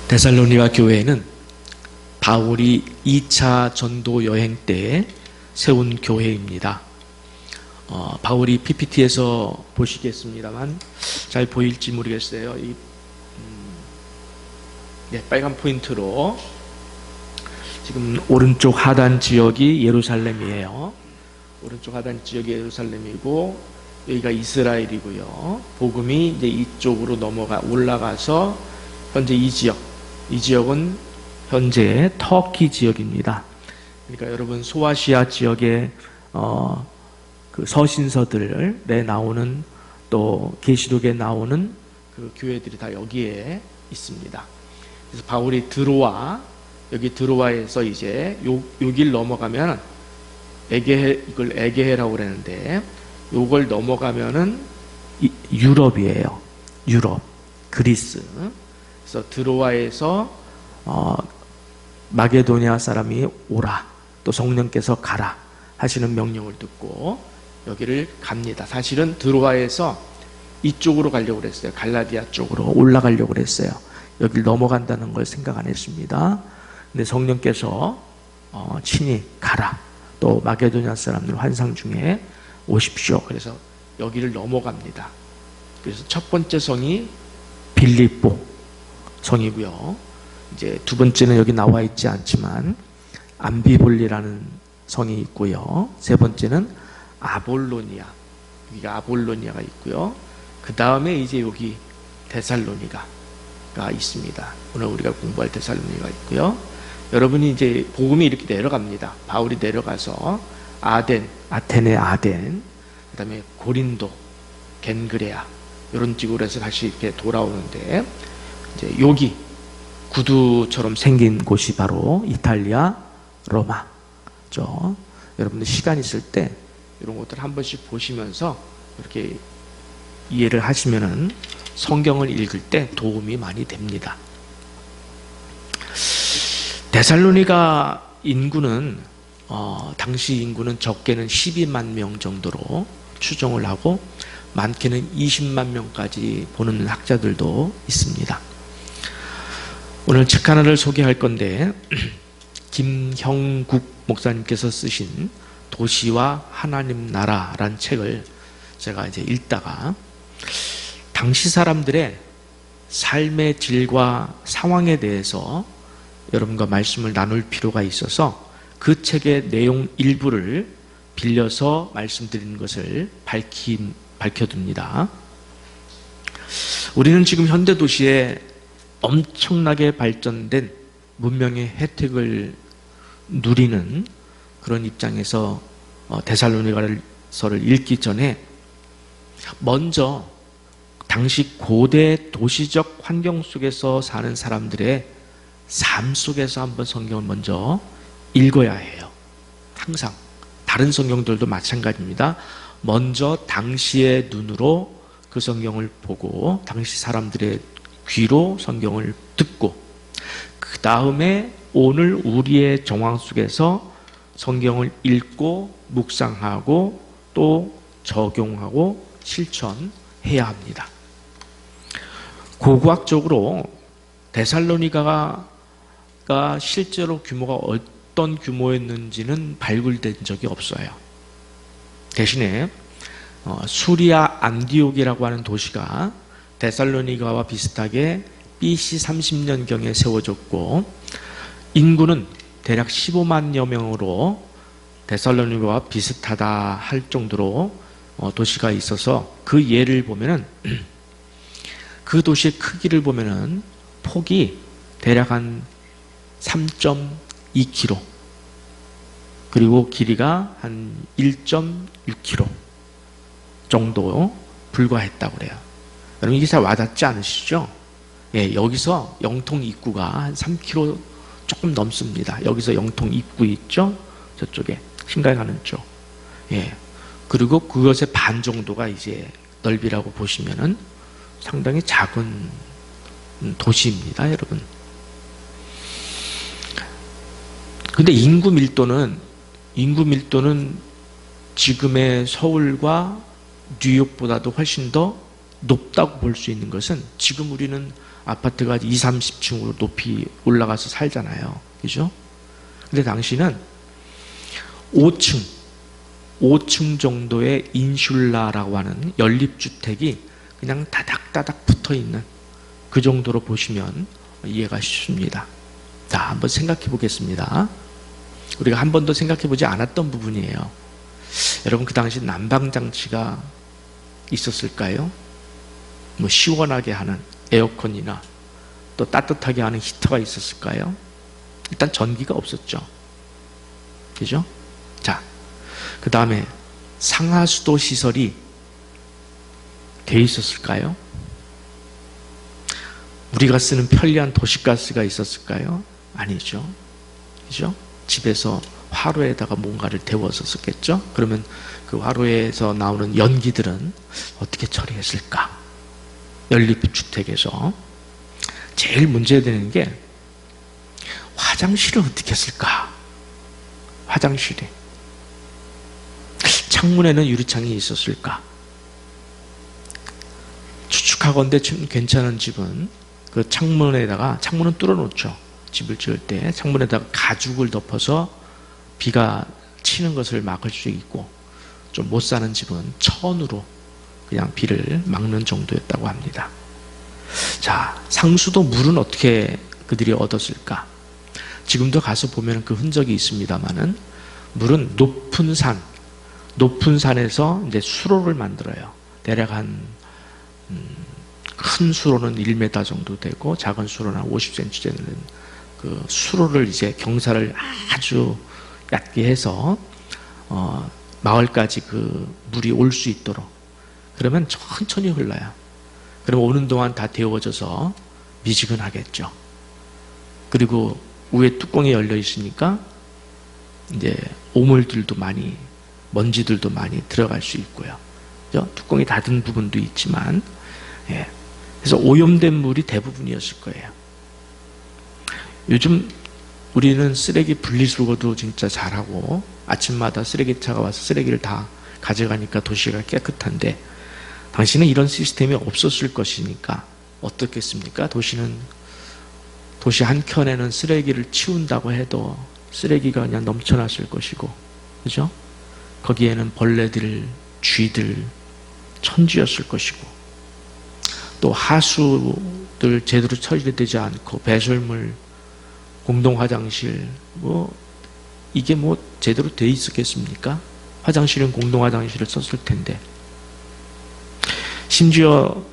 데살로니가 교회는 바울이 2차 전도 여행 때 세운 교회입니다. 바울이 PPT에서 보시겠습니다만 잘 보일지 모르겠어요. 빨간 포인트로 지금 오른쪽 하단 지역이 예루살렘이에요. 오른쪽 하단 지역이 예루살렘이고 여기가 이스라엘이고요. 복음이 이제 이쪽으로 올라가서 현재 이 지역은 현재 터키 지역입니다. 그러니까 여러분 소아시아 지역의 그 서신서들에 나오는 또 계시록에 나오는 그 교회들이 다 여기에 있습니다. 그래서 바울이 여기 드로아에서 이제 여길 넘어가면 이걸 에게해라고 그랬는데 요걸 넘어가면은 유럽이에요. 유럽, 그리스. 그래서 드로아에서 마게도니아 사람이 오라, 또 성령께서 가라 하시는 명령을 듣고 여기를 갑니다. 사실은 드로아에서 이쪽으로 가려고 그랬어요. 갈라디아 쪽으로 올라가려고 그랬어요. 여길 넘어간다는 걸 생각 안 했습니다. 근데 성령께서 친히 가라, 또 마게도니아 사람들 환상 중에 오십시오. 그래서 여기를 넘어갑니다. 그래서 첫 번째 성이 빌립보 성이고요. 이제 두 번째는 여기 나와 있지 않지만 암비볼리라는 성이 있고요. 세 번째는 아볼로니아, 여기가 아볼로니아가 있고요. 그 다음에 이제 여기 데살로니가가 있습니다. 오늘 우리가 공부할 데살로니가 있고요. 여러분이 이제 복음이 이렇게 내려갑니다. 바울이 내려가서 아테네, 그 다음에 고린도, 겐그레아 이런 지구로 해서 다시 이렇게 돌아오는데 이제 여기 구두처럼 생긴 곳이 바로 이탈리아 로마죠. 여러분들 시간 있을 때 이런 것들 한 번씩 보시면서 이렇게 이해를 하시면은 성경을 읽을 때 도움이 많이 됩니다. 데살로니가 인구는 당시 인구는 적게는 12만 명 정도로 추정을 하고 많게는 20만 명까지 보는 학자들도 있습니다. 오늘 책 하나를 소개할 건데 김형국 목사님께서 쓰신 도시와 하나님 나라라는 책을 제가 이제 읽다가 당시 사람들의 삶의 질과 상황에 대해서 여러분과 말씀을 나눌 필요가 있어서 그 책의 내용 일부를 빌려서 말씀드리는 것을 밝혀둡니다. 우리는 지금 현대 도시에 엄청나게 발전된 문명의 혜택을 누리는 그런 입장에서 데살로니가서를 읽기 전에 먼저 당시 고대 도시적 환경 속에서 사는 사람들의 삶 속에서 한번 성경을 먼저 읽어야 해요. 항상 다른 성경들도 마찬가지입니다. 먼저 당시의 눈으로 그 성경을 보고 당시 사람들의 귀로 성경을 듣고 그 다음에 오늘 우리의 정황 속에서 성경을 읽고 묵상하고 또 적용하고 실천해야 합니다. 고고학적으로 데살로니가가 실제로 규모가 어떤 규모였는지는 발굴된 적이 없어요. 대신에 수리아 안디옥이라고 하는 도시가 데살로니가와 비슷하게 BC 30년경에 세워졌고 인구는 대략 15만여 명으로 데살로니가와 비슷하다 할 정도로 도시가 있어서 그 예를 보면은 그 도시의 크기를 보면은 폭이 대략 한 3.2km 그리고 길이가 한 1.6km 정도 불과했다고 그래요. 여러분 이게 잘 와닿지 않으시죠? 예, 여기서 영통 입구가 한 3km 조금 넘습니다. 여기서 영통 입구 있죠? 저쪽에 신갈 가는 쪽. 예, 그리고 그것의 반 정도가 이제 넓이라고 보시면은 상당히 작은 도시입니다, 여러분. 근데 인구 밀도는 지금의 서울과 뉴욕보다도 훨씬 더 높다고 볼 수 있는 것은 지금 우리는 아파트가 2, 30층으로 높이 올라가서 살잖아요. 그죠? 근데 당시는 5층 정도의 인슐라라고 하는 연립주택이 그냥 다닥다닥 붙어 있는 그 정도로 보시면 이해가 쉽습니다. 자, 한번 생각해 보겠습니다. 우리가 한 번도 생각해 보지 않았던 부분이에요. 여러분, 그 당시 난방장치가 있었을까요? 뭐 시원하게 하는 에어컨이나 또 따뜻하게 하는 히터가 있었을까요? 일단 전기가 없었죠. 그죠? 자, 그 다음에 상하수도 시설이 돼 있었을까요? 우리가 쓰는 편리한 도시가스가 있었을까요? 아니죠. 그죠? 집에서 화로에다가 뭔가를 데워서 썼겠죠? 그러면 그 화로에서 나오는 연기들은 어떻게 처리했을까? 연립주택에서 제일 문제되는 게 화장실을 어떻게 했을까? 화장실이 창문에는 유리창이 있었을까? 추측하건대 괜찮은 집은 그 창문은 뚫어놓죠. 집을 지을 때 창문에다가 가죽을 덮어서 비가 치는 것을 막을 수 있고, 좀 못 사는 집은 천으로 그냥 비를 막는 정도였다고 합니다. 자, 상수도 물은 어떻게 그들이 얻었을까? 지금도 가서 보면 그 흔적이 있습니다만은, 물은 높은 산에서 이제 수로를 만들어요. 대략 큰 수로는 1m 정도 되고 작은 수로는 50cm 되는 그 수로를 이제 경사를 아주 얕게 해서 마을까지 그 물이 올 수 있도록, 그러면 천천히 흘러요. 그럼 오는 동안 다 데워져서 미지근하겠죠. 그리고 위에 뚜껑이 열려 있으니까 이제 오물들도 많이, 먼지들도 많이 들어갈 수 있고요. 그죠? 뚜껑이 닫은 부분도 있지만, 예. 그래서 오염된 물이 대부분이었을 거예요. 요즘 우리는 쓰레기 분리수거도 진짜 잘하고 아침마다 쓰레기차가 와서 쓰레기를 다 가져가니까 도시가 깨끗한데, 당시는 이런 시스템이 없었을 것이니까 어떻겠습니까? 도시 한켠에는 쓰레기를 치운다고 해도 쓰레기가 그냥 넘쳐났을 것이고, 그죠? 거기에는 벌레들, 쥐들, 천지였을 것이고, 또 하수들 제대로 처리되지 않고 배설물, 공동 화장실, 이게 제대로 돼 있었겠습니까? 화장실은 공동 화장실을 썼을 텐데, 심지어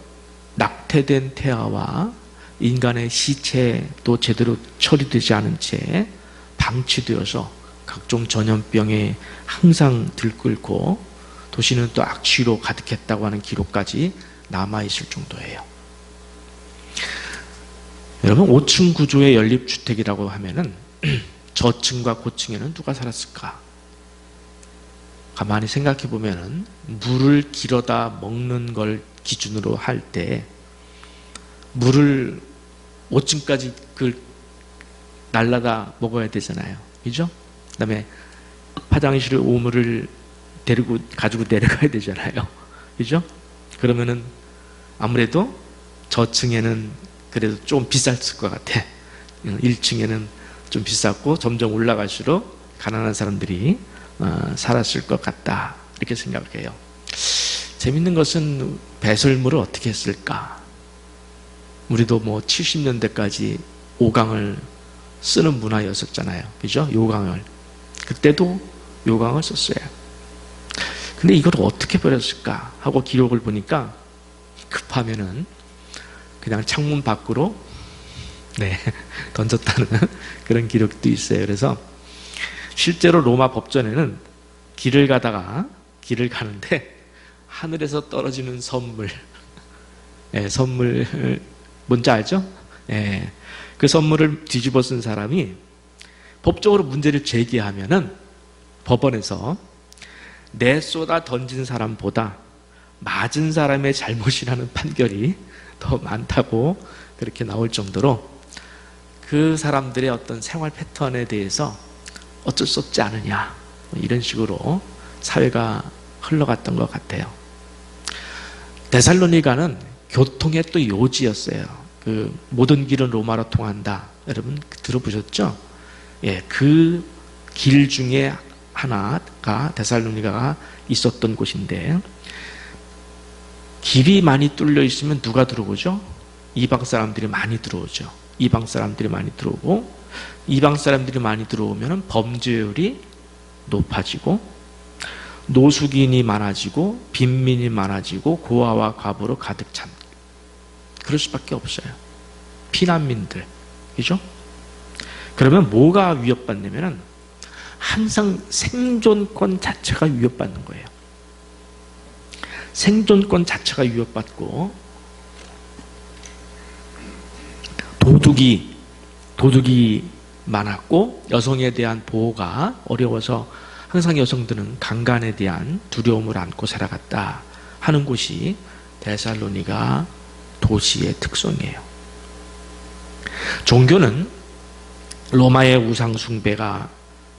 낙태된 태아와 인간의 시체도 제대로 처리되지 않은 채 방치되어서 각종 전염병에 항상 들끓고 도시는 또 악취로 가득했다고 하는 기록까지 남아있을 정도예요. 여러분, 5층 구조의 연립주택이라고 하면은 저층과 고층에는 누가 살았을까? 가만히 생각해 보면은 물을 길어다 먹는 걸 기준으로 할 때 물을 5층까지 날라다 먹어야 되잖아요. 그죠? 그 다음에 화장실에 오물을 가지고 내려가야 되잖아요. 그죠? 그러면은 아무래도 저층에는 그래도 좀 비쌌을 것 같아. 1층에는 좀 비쌌고 점점 올라갈수록 가난한 사람들이 살았을 것 같다, 이렇게 생각해요. 재밌는 것은 배설물을 어떻게 했을까? 우리도 70년대까지 오강을 쓰는 문화였었잖아요. 그죠? 요강을. 그때도 요강을 썼어요. 근데 이걸 어떻게 버렸을까 하고 기록을 보니까 급하면은 그냥 창문 밖으로 던졌다는 그런 기록도 있어요. 그래서 실제로 로마 법전에는 길을 가는데 하늘에서 떨어지는 선물, 선물 뭔지 알죠? 그 선물을 뒤집어 쓴 사람이 법적으로 문제를 제기하면은 법원에서 내쏟아 던진 사람보다 맞은 사람의 잘못이라는 판결이 더 많다고 그렇게 나올 정도로 그 사람들의 어떤 생활 패턴에 대해서 어쩔 수 없지 않으냐, 이런 식으로 사회가 흘러갔던 것 같아요. 데살로니가는 교통의 또 요지였어요. 그 모든 길은 로마로 통한다. 여러분 들어보셨죠? 예, 그 길 중에 하나가 데살로니가가 있었던 곳인데, 길이 많이 뚫려 있으면 누가 들어오죠? 이방 사람들이 많이 들어오죠. 이방 사람들이 많이 들어오고, 이방 사람들이 많이 들어오면 범죄율이 높아지고, 노숙인이 많아지고, 빈민이 많아지고, 고아와 과부로 가득 찬, 그럴 수밖에 없어요. 피난민들, 그죠? 그러면 뭐가 위협받냐면은 항상 생존권 자체가 위협받는 거예요. 생존권 자체가 위협받고, 도둑이 많았고, 여성에 대한 보호가 어려워서 항상 여성들은 강간에 대한 두려움을 안고 살아갔다 하는 곳이 데살로니가 도시의 특성이에요. 종교는 로마의 우상 숭배가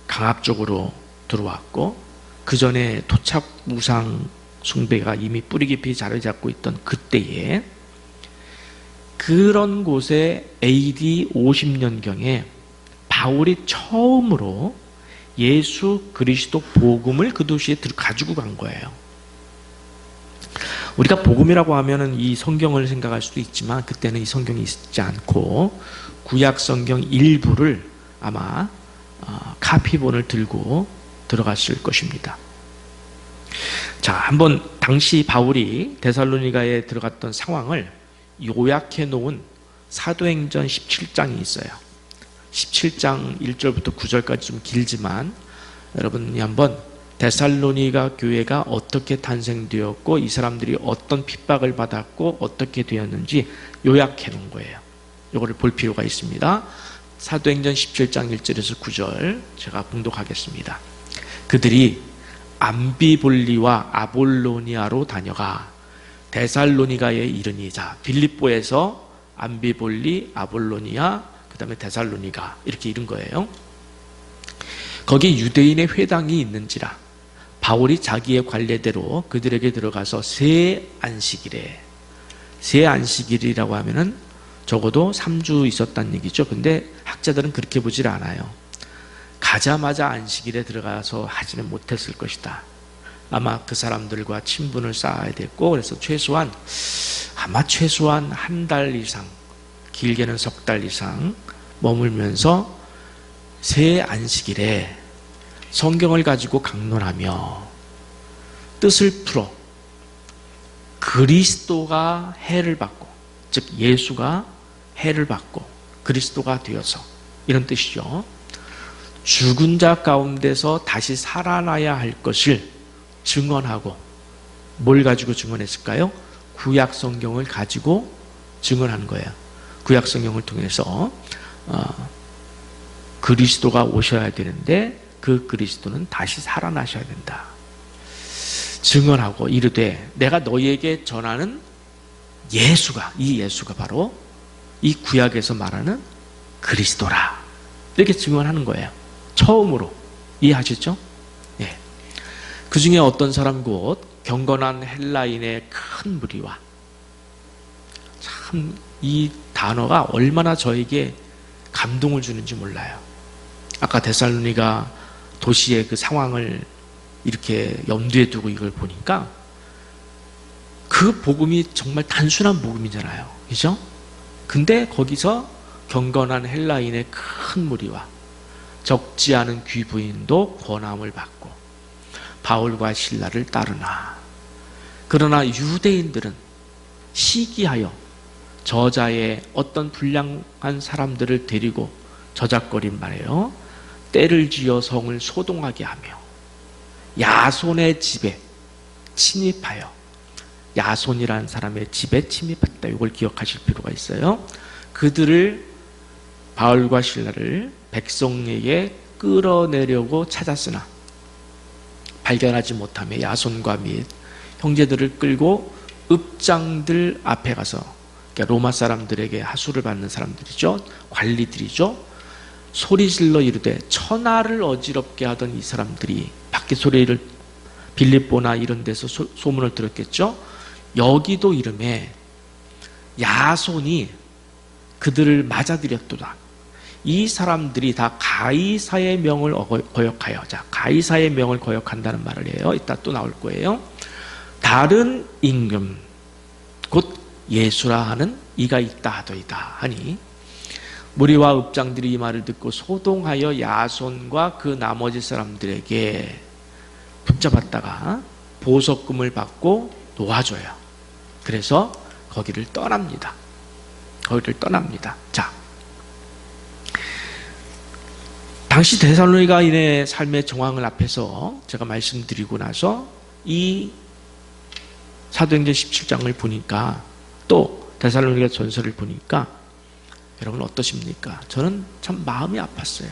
강압적으로 들어왔고, 그 전에 토착 우상 숭배가 이미 뿌리 깊이 자리 잡고 있던 그때에, 그런 곳에 AD 50년경에 바울이 처음으로 예수 그리스도 복음을 그 도시에 가지고 간 거예요. 우리가 복음이라고 하면은 이 성경을 생각할 수도 있지만, 그때는 이 성경이 있지 않고 구약 성경 일부를 아마 카피본을 들고 들어갔을 것입니다. 자, 한번 당시 바울이 데살로니가에 들어갔던 상황을 요약해 놓은 사도행전 17장이 있어요. 17장 1절부터 9절까지 좀 길지만, 여러분이 한번 데살로니가 교회가 어떻게 탄생되었고, 이 사람들이 어떤 핍박을 받았고 어떻게 되었는지 요약해 놓은 거예요. 이거를 볼 필요가 있습니다. 사도행전 17장 1절에서 9절 제가 봉독하겠습니다. 그들이 암비볼리와 아볼로니아로 다녀가 데살로니가에 이르니, 자, 빌립보에서 암비볼리, 아볼로니아, 그 다음에 데살로니가 이렇게 이른 거예요. 거기 유대인의 회당이 있는지라 바울이 자기의 관례대로 그들에게 들어가서 새 안식일에, 새 안식일이라고 하면은 적어도 3주 있었다는 얘기죠. 근데 학자들은 그렇게 보질 않아요. 가자마자 안식일에 들어가서 하지는 못했을 것이다. 아마 그 사람들과 친분을 쌓아야 됐고, 그래서 최소한 한 달 이상, 길게는 석 달 이상 머물면서 새 안식일에 성경을 가지고 강론하며 뜻을 풀어 그리스도가 해를 받고, 즉 예수가 해를 받고 그리스도가 되어서, 이런 뜻이죠. 죽은 자 가운데서 다시 살아나야 할 것을 증언하고, 뭘 가지고 증언했을까요? 구약 성경을 가지고 증언하는 거예요. 구약 성경을 통해서 그리스도가 오셔야 되는데 그 그리스도는 다시 살아나셔야 된다. 증언하고 이르되 내가 너희에게 전하는 예수가, 이 예수가 바로 이 구약에서 말하는 그리스도라. 이렇게 증언하는 거예요. 처음으로. 이해하셨죠? 예. 그 중에 어떤 사람 곧 경건한 헬라인의 큰 무리와, 참 이 단어가 얼마나 저에게 감동을 주는지 몰라요. 아까 데살로니가 도시의 그 상황을 이렇게 염두에 두고 이걸 보니까 그 복음이 정말 단순한 복음이잖아요. 그죠? 근데 거기서 경건한 헬라인의 큰 무리와 적지 않은 귀부인도 권함을 받고 바울과 실라를 따르나, 그러나 유대인들은 시기하여 저자의 어떤 불량한 사람들을 데리고 저작거린 말이에요. 때를 지어 성을 소동하게 하며 야손의 집에 침입하여, 야손이라는 사람의 집에 침입했다. 이걸 기억하실 필요가 있어요. 그들을, 바울과 실라를 백성에게 끌어내려고 찾았으나 발견하지 못하며 야손과 및 형제들을 끌고 읍장들 앞에 가서, 그러니까 로마 사람들에게 하수를 받는 사람들이죠. 관리들이죠. 소리질러 이르되, 천하를 어지럽게 하던 이 사람들이 밖에 소리를, 빌립보나 이런 데서 소문을 들었겠죠. 여기도 이름에 야손이 그들을 맞아들였도다. 이 사람들이 다 가이사의 명을 거역하여, 자, 가이사의 명을 거역한다는 말을 해요. 이따 또 나올 거예요. 다른 임금 곧 예수라 하는 이가 있다 하더이다 하니, 무리와 읍장들이 이 말을 듣고 소동하여 야손과 그 나머지 사람들에게 붙잡았다가 보석금을 받고 놓아줘요. 그래서 거기를 떠납니다. 거기를 떠납니다. 자, 당시 데살로니가인의 삶의 정황을 앞에서 제가 말씀드리고 나서 이 사도행전 17장을 보니까, 또 데살로니가 전서를 보니까 여러분 어떠십니까? 저는 참 마음이 아팠어요.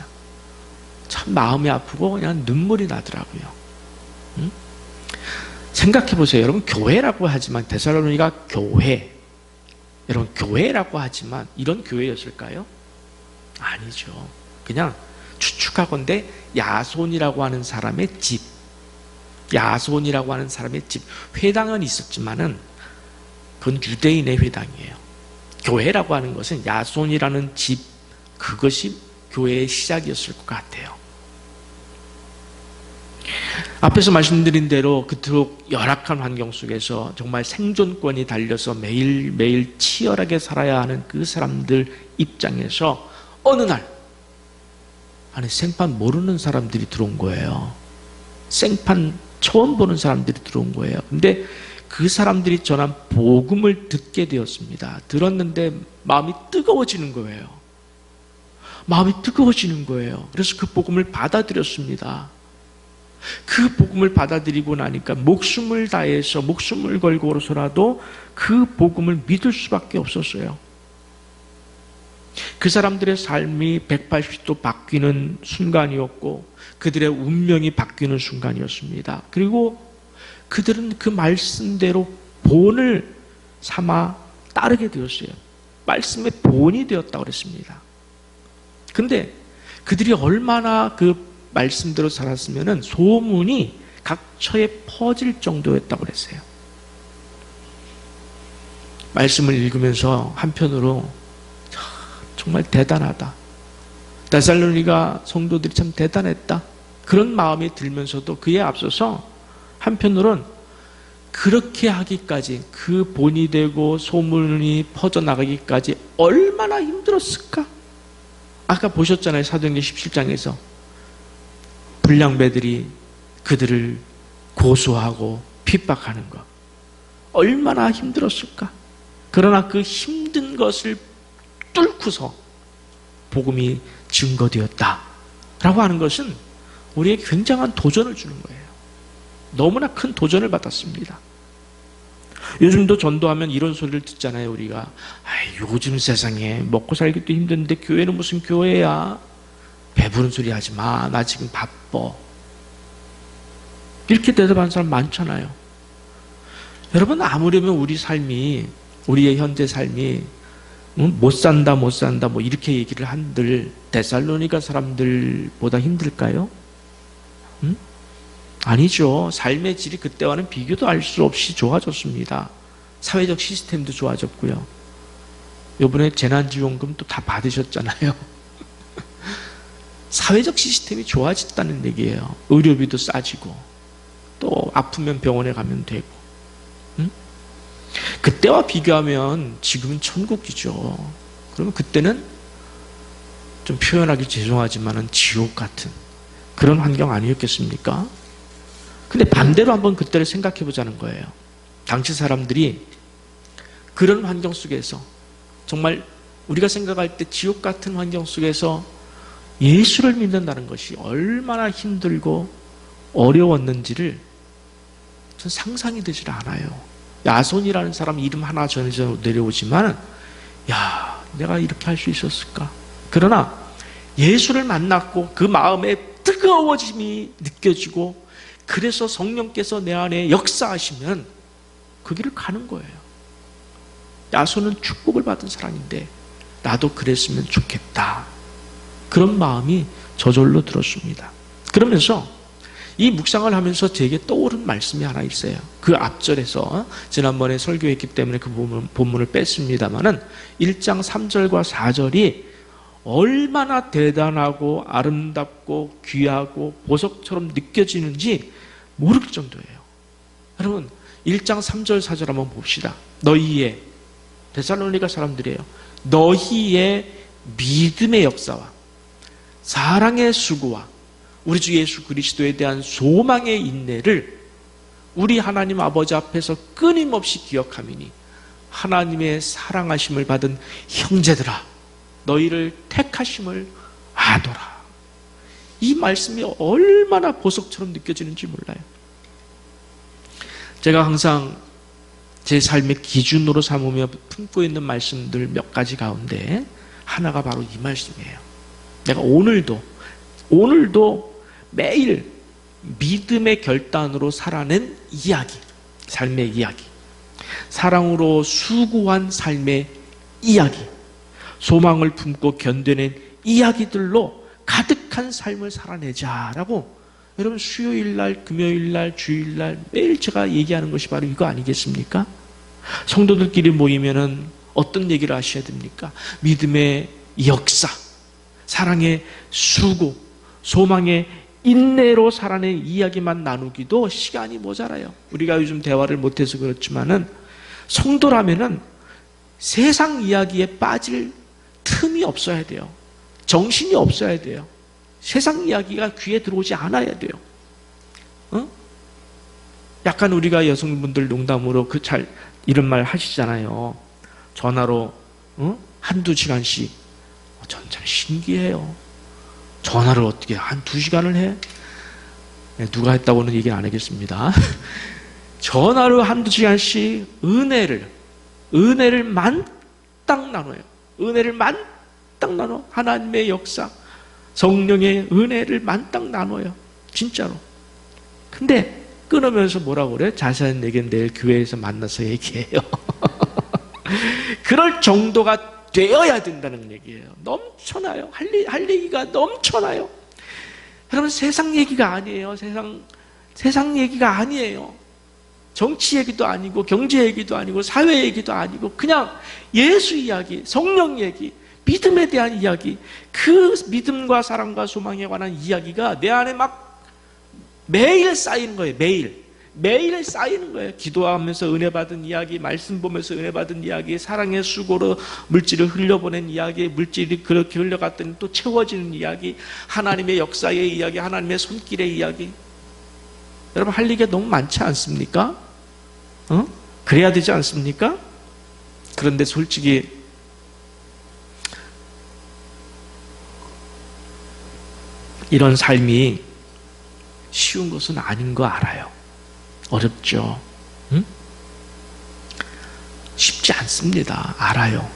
참 마음이 아프고 그냥 눈물이 나더라고요. 응? 생각해 보세요. 여러분, 교회라고 하지만, 데살로니가 교회, 여러분 교회라고 하지만 이런 교회였을까요? 아니죠. 그냥 추측하건대 야손이라고 하는 사람의 집, 야손이라고 하는 사람의 집, 회당은 있었지만은 그건 유대인의 회당이에요. 교회라고 하는 것은 야손이라는 집, 그것이 교회의 시작이었을 것 같아요. 앞에서 말씀드린 대로 그토록 열악한 환경 속에서 정말 생존권이 달려서 매일매일 치열하게 살아야 하는 그 사람들 입장에서 어느 날 아니 생판 모르는 사람들이 들어온 거예요. 생판 처음 보는 사람들이 들어온 거예요. 근데 그 사람들이 전한 복음을 듣게 되었습니다. 들었는데 마음이 뜨거워지는 거예요. 마음이 뜨거워지는 거예요. 그래서 그 복음을 받아들였습니다. 그 복음을 받아들이고 나니까 목숨을 다해서 목숨을 걸고서라도 그 복음을 믿을 수밖에 없었어요. 그 사람들의 삶이 180도 바뀌는 순간이었고 그들의 운명이 바뀌는 순간이었습니다. 그리고 그들은 그 말씀대로 본을 삼아 따르게 되었어요. 말씀의 본이 되었다고 그랬습니다. 근데 그들이 얼마나 그 말씀대로 살았으면 소문이 각처에 퍼질 정도였다고 그랬어요. 말씀을 읽으면서 한편으로 정말 대단하다. 데살로니가 성도들이 참 대단했다. 그런 마음이 들면서도 그에 앞서서 한편으로는 그렇게 하기까지, 그 본이 되고 소문이 퍼져나가기까지 얼마나 힘들었을까? 아까 보셨잖아요. 사도행전 17장에서 불량배들이 그들을 고소하고 핍박하는 것. 얼마나 힘들었을까? 그러나 그 힘든 것을 뚫고서 복음이 증거되었다라고 하는 것은 우리에게 굉장한 도전을 주는 거예요. 너무나 큰 도전을 받았습니다. 요즘도 전도하면 이런 소리를 듣잖아요. 우리가 요즘 세상에 먹고 살기도 힘든데 교회는 무슨 교회야? 배부른 소리 하지 마. 나 지금 바빠. 이렇게 대답하는 사람 많잖아요. 여러분, 아무려면 우리 삶이, 우리의 현재 삶이 못 산다 뭐 이렇게 얘기를 한들 데살로니가 사람들보다 힘들까요? 응? 아니죠. 삶의 질이 그때와는 비교도 할 수 없이 좋아졌습니다. 사회적 시스템도 좋아졌고요. 이번에 재난지원금 또 다 받으셨잖아요. 사회적 시스템이 좋아졌다는 얘기예요. 의료비도 싸지고 또 아프면 병원에 가면 되고. 응? 그때와 비교하면 지금은 천국이죠. 그러면 그때는 좀 표현하기 죄송하지만은 지옥 같은 그런 환경 아니었겠습니까? 근데 반대로 한번 그때를 생각해 보자는 거예요. 당시 사람들이 그런 환경 속에서 정말 우리가 생각할 때 지옥 같은 환경 속에서 예수를 믿는다는 것이 얼마나 힘들고 어려웠는지를 전 상상이 되질 않아요. 야손이라는 사람 이름 하나 전해져 내려오지만 야, 내가 이렇게 할 수 있었을까? 그러나 예수를 만났고 그 마음에 뜨거워짐이 느껴지고 그래서 성령께서 내 안에 역사하시면 그 길을 가는 거예요. 야손은 축복을 받은 사람인데 나도 그랬으면 좋겠다. 그런 마음이 저절로 들었습니다. 그러면서 이 묵상을 하면서 제게 떠오른 말씀이 하나 있어요. 그 앞절에서 지난번에 설교했기 때문에 그 본문을 뺐습니다마는 1장 3절과 4절이 얼마나 대단하고 아름답고 귀하고 보석처럼 느껴지는지 모를 정도예요. 여러분 1장 3절 4절 한번 봅시다. 너희의, 데살로니가 사람들이에요. 너희의 믿음의 역사와 사랑의 수고와 우리 주 예수 그리스도에 대한 소망의 인내를 우리 하나님 아버지 앞에서 끊임없이 기억하미니 하나님의 사랑하심을 받은 형제들아 너희를 택하심을 아노라. 이 말씀이 얼마나 보석처럼 느껴지는지 몰라요. 제가 항상 제 삶의 기준으로 삼으며 품고 있는 말씀들 몇 가지 가운데 하나가 바로 이 말씀이에요. 내가 오늘도 매일 믿음의 결단으로 살아낸 이야기, 삶의 이야기, 사랑으로 수고한 삶의 이야기, 소망을 품고 견뎌낸 이야기들로 가득한 삶을 살아내자라고 여러분 수요일날, 금요일날, 주일날 매일 제가 얘기하는 것이 바로 이거 아니겠습니까? 성도들끼리 모이면은 어떤 얘기를 하셔야 됩니까? 믿음의 역사, 사랑의 수고, 소망의 인내로 살아낸 이야기만 나누기도 시간이 모자라요. 우리가 요즘 대화를 못해서 그렇지만은 성도라면은 세상 이야기에 빠질 틈이 없어야 돼요. 정신이 없어야 돼요. 세상 이야기가 귀에 들어오지 않아야 돼요. 약간 우리가 여성분들 농담으로 이런 말 하시잖아요. 전화로 한두 시간씩. 전 참 신기해요. 전화를 어떻게 한두 시간을 해? 누가 했다고는 얘기는 안 하겠습니다. 전화로 한두 시간씩 은혜를 만땅 나눠요. 은혜를 만땅 나눠. 하나님의 역사, 성령의 은혜를 만땅 나눠요. 진짜로. 근데 끊으면서 뭐라고 그래? 자세한 얘기는 내일 교회에서 만나서 얘기해요. 그럴 정도가 되어야 된다는 얘기예요. 넘쳐나요. 할 얘기가 넘쳐나요. 여러분 세상 얘기가 아니에요. 세상 얘기가 아니에요. 정치 얘기도 아니고 경제 얘기도 아니고 사회 얘기도 아니고 그냥 예수 이야기, 성령 얘기, 믿음에 대한 이야기, 그 믿음과 사랑과 소망에 관한 이야기가 내 안에 막 매일 쌓이는 거예요. 매일 쌓이는 거예요. 기도하면서 은혜 받은 이야기, 말씀 보면서 은혜 받은 이야기, 사랑의 수고로 물질을 흘려보낸 이야기, 물질이 그렇게 흘려갔더니 또 채워지는 이야기, 하나님의 역사의 이야기, 하나님의 손길의 이야기. 여러분 할 얘기가 너무 많지 않습니까? 그래야 되지 않습니까? 그런데 솔직히 이런 삶이 쉬운 것은 아닌 거 알아요. 어렵죠. 쉽지 않습니다. 알아요.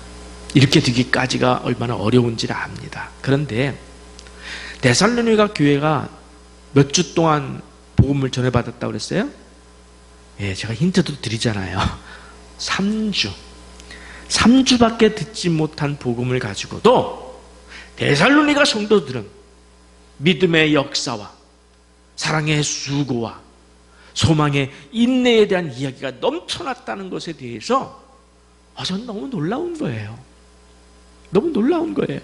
이렇게 되기까지가 얼마나 어려운지를 압니다. 그런데 데살로니가 교회가 몇 주 동안 복음을 전해받았다고 그랬어요? 예, 제가 힌트도 드리잖아요. 3주밖에 듣지 못한 복음을 가지고도 데살로니가 성도들은 믿음의 역사와 사랑의 수고와 소망의 인내에 대한 이야기가 넘쳐났다는 것에 대해서 저는 너무 놀라운 거예요. 너무 놀라운 거예요.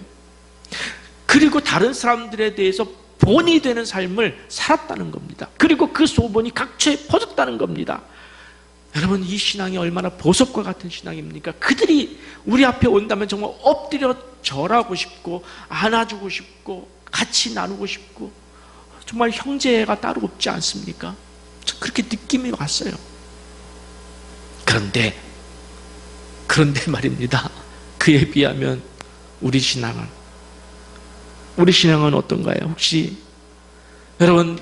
그리고 다른 사람들에 대해서 본이 되는 삶을 살았다는 겁니다. 그리고 그 소문이 각처에 퍼졌다는 겁니다. 여러분 이 신앙이 얼마나 보석과 같은 신앙입니까? 그들이 우리 앞에 온다면 정말 엎드려 절하고 싶고 안아주고 싶고 같이 나누고 싶고 정말 형제가 따로 없지 않습니까? 그렇게 느낌이 왔어요. 그런데 말입니다. 그에 비하면 우리 신앙은 어떤가요? 혹시 여러분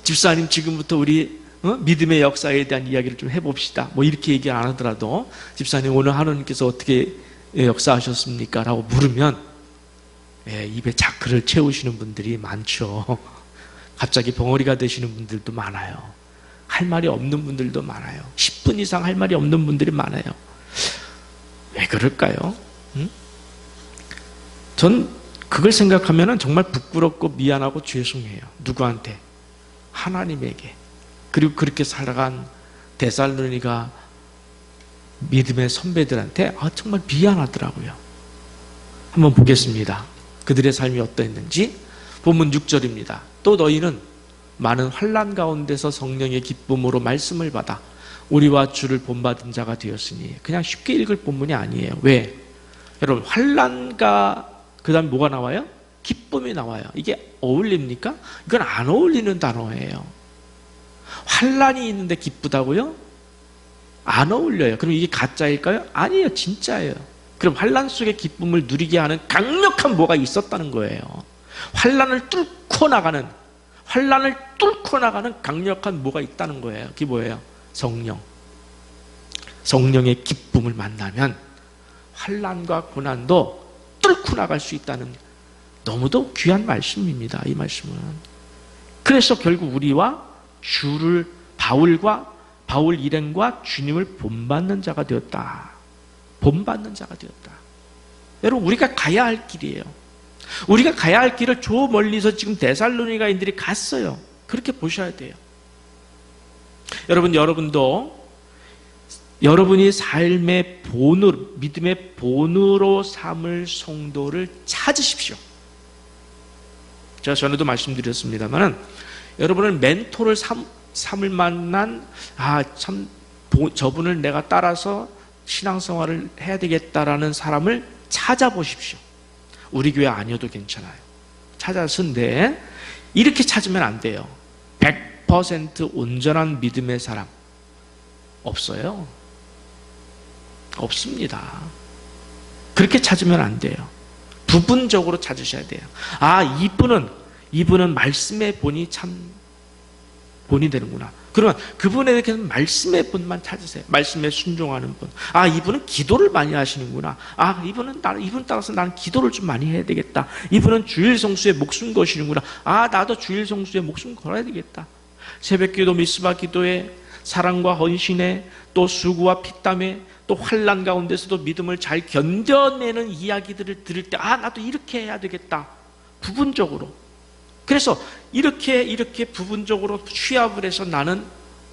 집사님 지금부터 우리 믿음의 역사에 대한 이야기를 좀 해봅시다. 뭐 이렇게 얘기 안 하더라도 집사님 오늘 하나님께서 어떻게 역사하셨습니까? 라고 물으면 입에 자크를 채우시는 분들이 많죠. 갑자기 벙어리가 되시는 분들도 많아요. 할 말이 없는 분들도 많아요. 10분 이상 할 말이 없는 분들이 많아요. 왜 그럴까요? 전 그걸 생각하면 정말 부끄럽고 미안하고 죄송해요. 누구한테? 하나님에게. 그리고 그렇게 살아간 데살로니가 믿음의 선배들한테 정말 미안하더라고요. 한번 보겠습니다. 그들의 삶이 어떠했는지. 본문 6절입니다. 또 너희는 많은 환난 가운데서 성령의 기쁨으로 말씀을 받아 우리와 주를 본받은 자가 되었으니. 그냥 쉽게 읽을 본문이 아니에요. 왜? 여러분, 환난과 그 다음에 뭐가 나와요? 기쁨이 나와요. 이게 어울립니까? 이건 안 어울리는 단어예요. 환난이 있는데 기쁘다고요? 안 어울려요. 그럼 이게 가짜일까요? 아니에요. 진짜예요. 그럼 환난 속의 기쁨을 누리게 하는 강력한 뭐가 있었다는 거예요. 환난을 뚫고 나가는 강력한 뭐가 있다는 거예요. 그게 뭐예요? 성령. 성령의 기쁨을 만나면 환난과 고난도 뚫고 나갈 수 있다는, 너무도 귀한 말씀입니다. 이 말씀은. 그래서 결국 우리와 주를, 바울 일행과 주님을 본받는 자가 되었다. 본받는 자가 되었다. 여러분, 우리가 가야 할 길이에요. 우리가 가야 할 길을 저 멀리서 지금 데살로니가인들이 갔어요. 그렇게 보셔야 돼요. 여러분도 여러분이 삶의 본으로, 믿음의 본으로 삼을 성도를 찾으십시오. 제가 전에도 말씀드렸습니다만, 여러분을 멘토를 삼을 만한, 저분을 내가 따라서 신앙생활을 해야 되겠다라는 사람을 찾아보십시오. 우리 교회 아니어도 괜찮아요. 찾아서인데, 이렇게 찾으면 안 돼요. 100% 온전한 믿음의 사람 없어요. 없습니다. 그렇게 찾으면 안 돼요. 부분적으로 찾으셔야 돼요. 이분은 말씀의 본이 참 본이 되는구나. 그러면 그분에 대해서 말씀의 본만 찾으세요. 말씀에 순종하는 분. 이분은 기도를 많이 하시는구나. 이분 따라서 나는 기도를 좀 많이 해야 되겠다. 이분은 주일 성수에 목숨 거시는구나. 나도 주일 성수에 목숨 걸어야 되겠다. 새벽 기도, 미스바 기도에, 사랑과 헌신에, 또 수고와 피땀에, 또 환난 가운데서도 믿음을 잘 견뎌내는 이야기들을 들을 때, 나도 이렇게 해야 되겠다. 부분적으로. 그래서 이렇게 부분적으로 취합을 해서 나는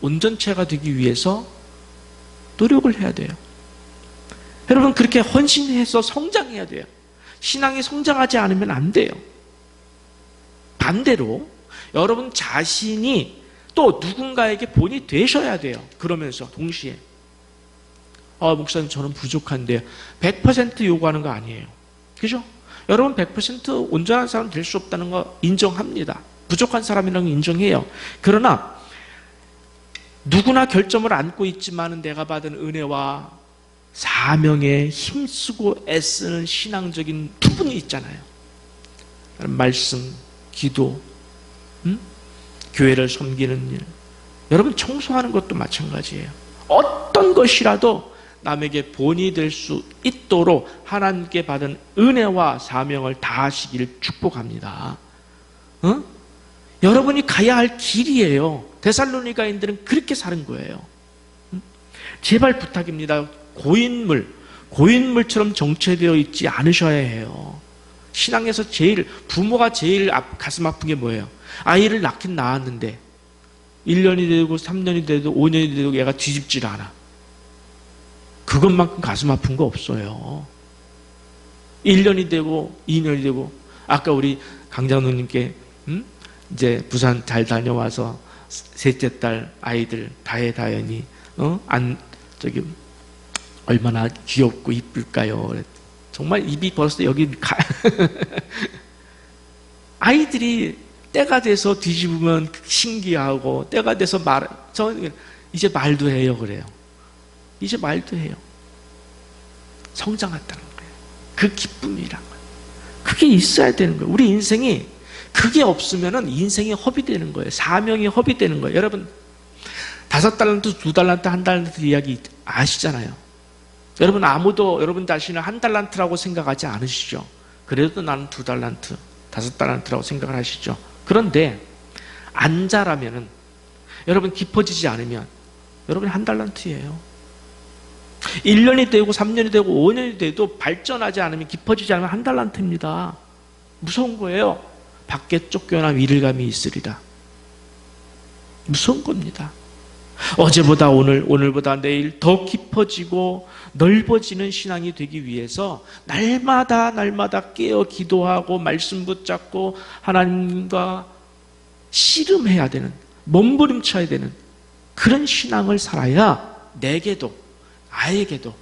온전체가 되기 위해서 노력을 해야 돼요. 여러분, 그렇게 헌신해서 성장해야 돼요. 신앙이 성장하지 않으면 안 돼요. 반대로 여러분 자신이 또 누군가에게 본이 되셔야 돼요. 그러면서 동시에 목사님, 저는 부족한데요. 100% 요구하는 거 아니에요. 그죠? 여러분 100% 온전한 사람 될 수 없다는 거 인정합니다. 부족한 사람이라는 거 인정해요. 그러나 누구나 결점을 안고 있지만 내가 받은 은혜와 사명에 힘쓰고 애쓰는 신앙적인 부분이 있잖아요. 말씀, 기도, 교회를 섬기는 일. 여러분 청소하는 것도 마찬가지예요. 어떤 것이라도 남에게 본이 될 수 있도록 하나님께 받은 은혜와 사명을 다하시기를 축복합니다. 여러분이 가야 할 길이에요. 데살로니가인들은 그렇게 사는 거예요. 제발 부탁입니다. 고인물처럼 정체되어 있지 않으셔야 해요. 신앙에서 부모가 제일 가슴 아픈 게 뭐예요? 아이를 낳긴 낳았는데 1년이 되고 3년이 되고 5년이 되고 얘가 뒤집질 않아. 그것만큼 가슴 아픈 거 없어요. 1년이 되고 2년이 되고, 아까 우리 강장로님께 이제 부산 잘 다녀와서 셋째 딸 아이들 다혜다연이 얼마나 귀엽고 이쁠까요? 정말 입이 벌써 여기 아이들이 때가 돼서 뒤집으면 신기하고, 때가 돼서 이제 말도 해요. 그래요. 이제 말도 해요. 성장했다는 거예요. 그 기쁨이란 거예요. 그게 있어야 되는 거예요. 우리 인생이 그게 없으면 인생이 허비되는 거예요. 사명이 허비되는 거예요. 여러분 5달란트, 2달란트, 1달란트 이야기 아시잖아요. 여러분 아무도 여러분 자신을 1달란트라고 생각하지 않으시죠? 그래도 나는 2달란트, 5달란트라고 생각을 하시죠? 그런데 안 자라면은, 여러분 깊어지지 않으면 여러분이 1달란트예요. 1년이 되고 3년이 되고 5년이 돼도 발전하지 않으면, 깊어지지 않으면 1달란트입니다. 무서운 거예요. 밖에 쫓겨나 위를감이 있으리라. 무서운 겁니다. 어제보다 오늘, 오늘보다 내일 더 깊어지고 넓어지는 신앙이 되기 위해서 날마다 깨어 기도하고 말씀 붙잡고 하나님과 씨름해야 되는, 몸부림쳐야 되는 그런 신앙을 살아야 내게도, 아에게도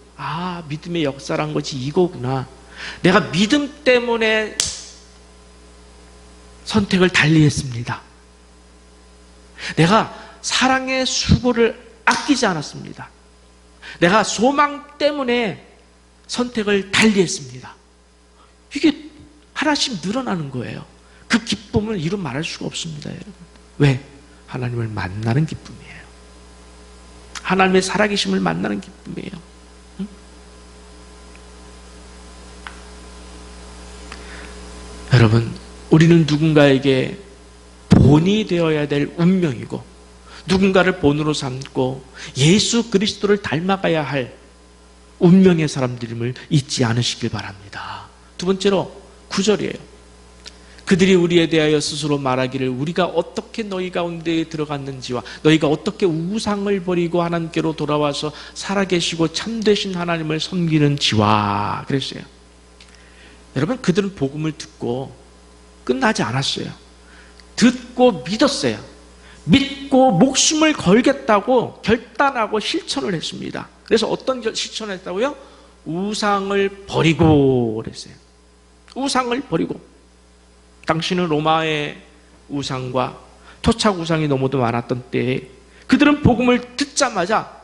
믿음의 역사란 것이 이거구나. 내가 믿음 때문에 선택을 달리했습니다. 내가 사랑의 수고를 아끼지 않았습니다. 내가 소망 때문에 선택을 달리했습니다. 이게 하나씩 늘어나는 거예요. 그 기쁨을 이루 말할 수가 없습니다, 여러분. 왜? 하나님을 만나는 기쁨이에요. 하나님의 살아계심을 만나는 기쁨이에요. 응? 여러분, 우리는 누군가에게 본이 되어야 될 운명이고, 누군가를 본으로 삼고 예수 그리스도를 닮아가야 할 운명의 사람들임을 잊지 않으시길 바랍니다. 두 번째로 9절이에요. 그들이 우리에 대하여 스스로 말하기를 우리가 어떻게 너희 가운데에 들어갔는지와 너희가 어떻게 우상을 버리고 하나님께로 돌아와서 살아계시고 참되신 하나님을 섬기는지와 그랬어요. 여러분, 그들은 복음을 듣고 끝나지 않았어요. 듣고 믿었어요. 믿고 목숨을 걸겠다고 결단하고 실천을 했습니다. 그래서 어떤 실천을 했다고요? 우상을 버리고 그랬어요. 우상을 버리고. 당시는 로마의 우상과 토착 우상이 너무도 많았던 때에 그들은 복음을 듣자마자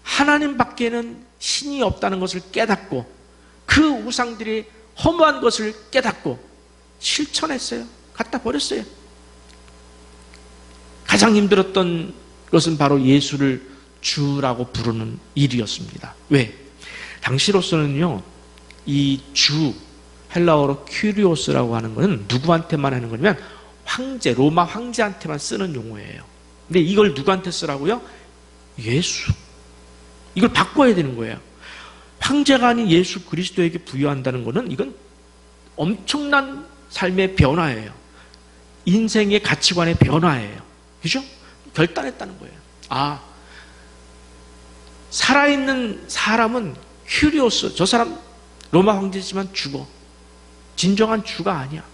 하나님밖에는 신이 없다는 것을 깨닫고 그 우상들이 허무한 것을 깨닫고 실천했어요. 갖다 버렸어요. 가장 힘들었던 것은 바로 예수를 주라고 부르는 일이었습니다. 왜? 당시로서는요, 이 주, 헬라어로 큐리오스라고 하는 것은 누구한테만 하는 거냐면 황제, 로마 황제한테만 쓰는 용어예요. 근데 이걸 누구한테 쓰라고요? 예수. 이걸 바꿔야 되는 거예요. 황제가 아닌 예수 그리스도에게 부여한다는 것은 이건 엄청난 삶의 변화예요. 인생의 가치관의 변화예요. 그죠? 결단했다는 거예요. 살아있는 사람은 큐리오스, 저 사람 로마 황제지만 죽어. 진정한 주가 아니야.